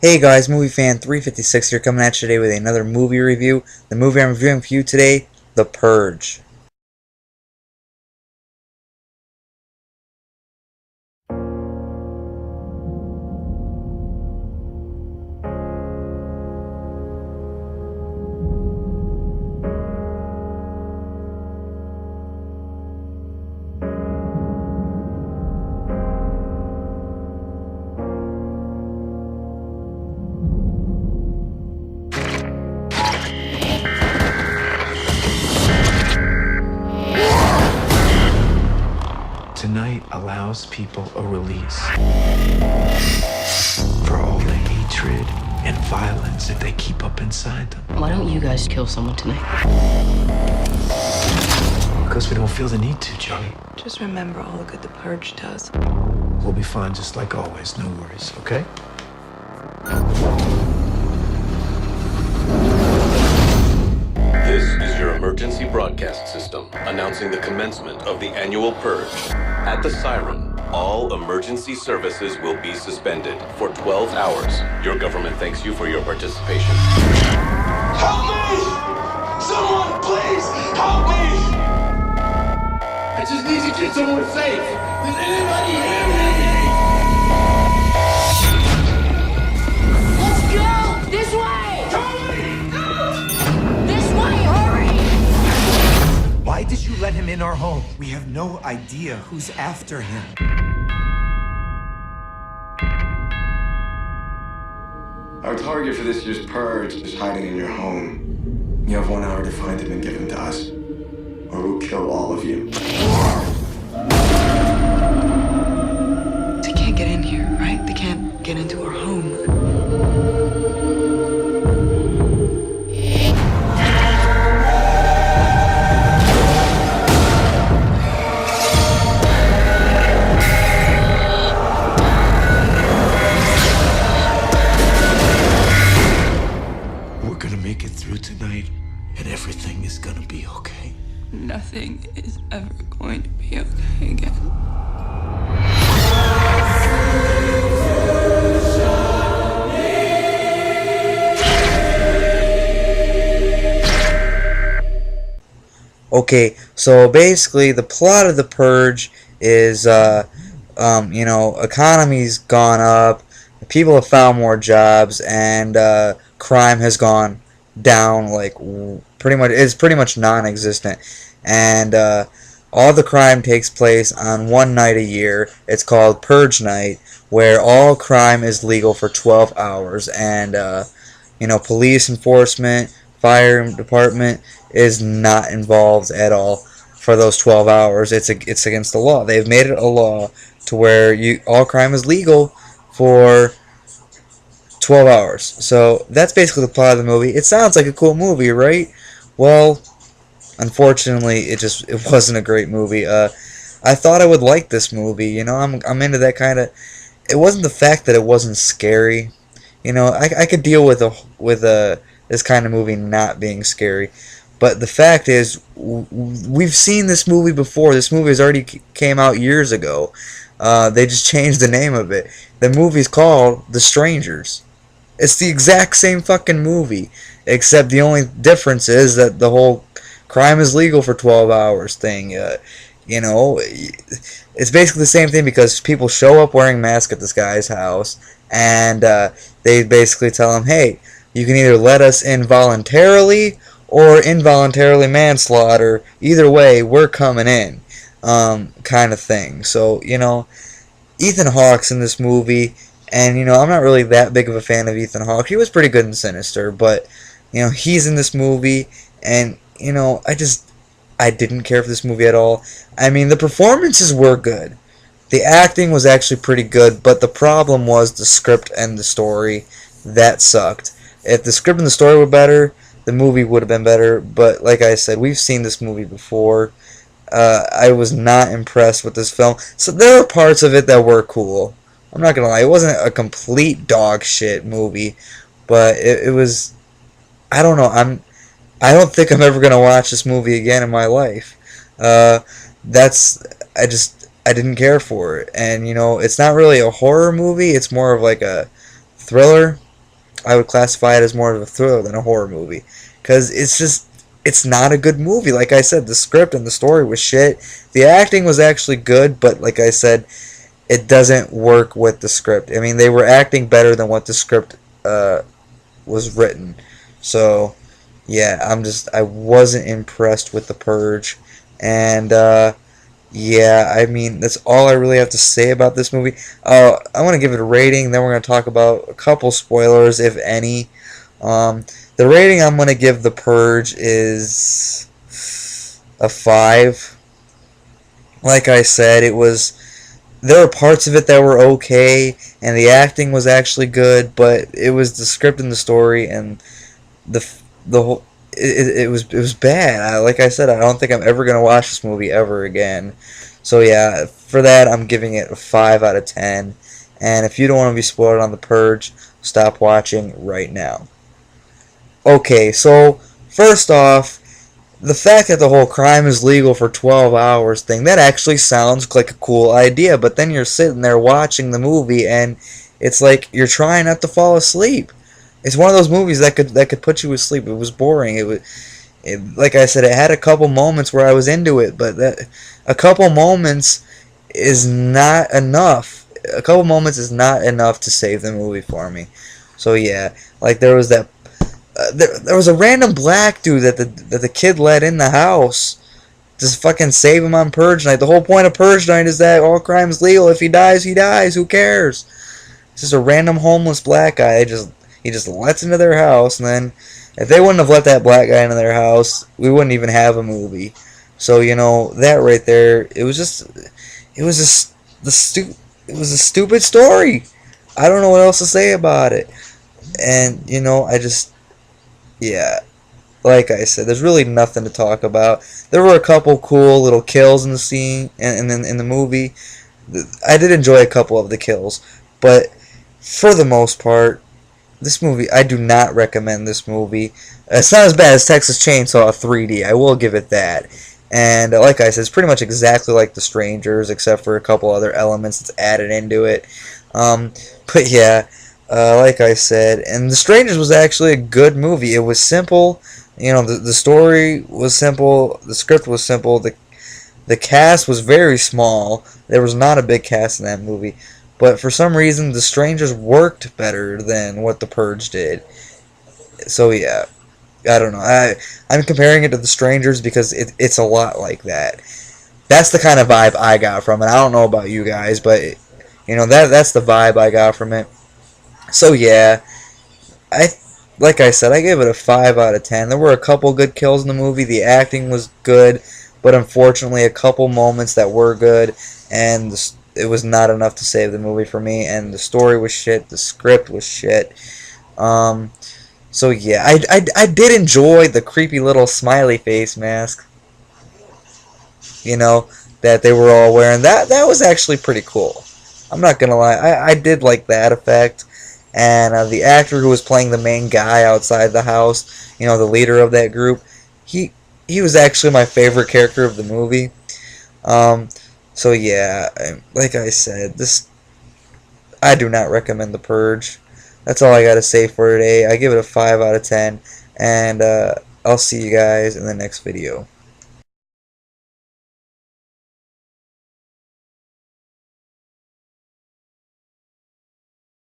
Hey guys, Movie Fan 356 here, coming at you today with another movie review. The movie I'm reviewing for you today, The Purge. Tonight allows people a release for all the hatred and violence that they keep up inside them. Why don't you guys kill someone tonight? Because we don't feel the need to, Johnny. Just remember all the good the Purge does. We'll be fine just like always, no worries, okay? This is your emergency broadcast system announcing the commencement of the annual Purge. At the siren, all emergency services will be suspended for 12 hours. Your government thanks you for your participation. Help me! Someone, please, help me! I just need to get someone safe. Does anybody hear me? Let's go! This way! This way, hurry! Why did you let him in our home? We have no idea who's after him. Our target for this year's Purge is hiding in your home. You have 1 hour to find him and give him to us, or we'll kill all of you. They can't get in here, right? They can't get into our home. We're gonna make it through tonight, and everything is gonna be okay. Nothing is ever going to be okay again. Okay, so basically the plot of The Purge is, economy's gone up, people have found more jobs, and crime has gone down, like, it's pretty much non-existent. And all the crime takes place on one night a year. It's called Purge Night, where all crime is legal for 12 hours. And, police enforcement, fire department is not involved at all for those 12 hours. It's against the law. They've made it a law to where all crime is legal for 12 hours. So that's basically the plot of the movie. It sounds like a cool movie, right? Well, unfortunately, it wasn't a great movie. I thought I would like this movie. I'm into that kind of. It wasn't the fact that it wasn't scary. I could deal with this kind of movie not being scary. But the fact is, we've seen this movie before. This movie has already came out years ago. They just changed the name of it. The movie's called The Strangers. It's the exact same fucking movie, except the only difference is that the whole crime is legal for 12 hours thing. It's basically the same thing because people show up wearing masks at this guy's house, and they basically tell him, hey, you can either let us in voluntarily or involuntarily manslaughter. Either way, we're coming in, kind of thing. So, Ethan Hawke's in this movie, and, I'm not really that big of a fan of Ethan Hawke. He was pretty good in Sinister, but, he's in this movie, and, I didn't care for this movie at all. I mean, the performances were good. The acting was actually pretty good, but the problem was the script and the story. That sucked. If the script and the story were better, the movie would have been better, but like I said, we've seen this movie before. I was not impressed with this film. So there were parts of it that were cool. I'm not gonna lie, it wasn't a complete dog shit movie, but it was. I don't know. I don't think I'm ever gonna watch this movie again in my life. I didn't care for it, and it's not really a horror movie. It's more of like a thriller I would classify it as more of a thriller than a horror movie, because it's not a good movie. Like I said, the script and the story was shit. The acting was actually good, but like I said, it doesn't work with the script. I mean, they were acting better than what the script was written. So yeah, I wasn't impressed with The Purge, and yeah, I mean, that's all I really have to say about this movie. I want to give it a rating, then we're going to talk about a couple spoilers, if any. The rating I'm going to give The Purge is a 5. Like I said, there were parts of it that were okay, and the acting was actually good, but it was the script and the story, and the whole it was bad. Like I said, I don't think I'm ever gonna watch this movie ever again. So yeah, for that I'm giving it a 5 out of 10. And if you don't want to be spoiled on The Purge, stop watching right now. Okay, so first off, the fact that the whole crime is legal for 12 hours thing, that actually sounds like a cool idea, but then you're sitting there watching the movie and it's like you're trying not to fall asleep. It's one of those movies that could put you to sleep. It was boring. Like I said, it had a couple moments where I was into it, but a couple moments is not enough. A couple moments is not enough to save the movie for me. So yeah, like there was that. There was a random black dude that the kid let in the house. Just fucking save him on Purge Night. The whole point of Purge Night is that all crime is legal. If he dies, he dies. Who cares? It's just a random homeless black guy. He just lets into their house, and then if they wouldn't have let that black guy into their house, we wouldn't even have a movie. So you know that right there, it was a stupid story. I don't know what else to say about it. And you know, yeah, like I said, there's really nothing to talk about. There were a couple cool little kills in the scene and in the movie. I did enjoy a couple of the kills, but for the most part, this movie, I do not recommend this movie. It's not as bad as Texas Chainsaw 3D, I will give it that. And like I said, it's pretty much exactly like The Strangers, except for a couple other elements that's added into it. But yeah, like I said, and The Strangers was actually a good movie. It was simple, you know, the story was simple, the script was simple, the cast was very small. There was not a big cast in that movie. But for some reason, The Strangers worked better than what The Purge did. So yeah, I don't know. I'm comparing it to The Strangers because it's a lot like that. That's the kind of vibe I got from it. I don't know about you guys, but you know that's the vibe I got from it. So yeah, like I said, I gave it a 5 out of 10. There were a couple good kills in the movie. The acting was good, but unfortunately, a couple moments that were good, and it was not enough to save the movie for me. And the story was shit. The script was shit. So yeah, I did enjoy the creepy little smiley face mask, you know, that they were all wearing. That was actually pretty cool. I'm not gonna lie, I did like that effect. And the actor who was playing the main guy outside the house, you know, the leader of that group, he was actually my favorite character of the movie. So yeah, like I said, I do not recommend The Purge. That's all I gotta say for today. I give it a 5 out of 10, and I'll see you guys in the next video.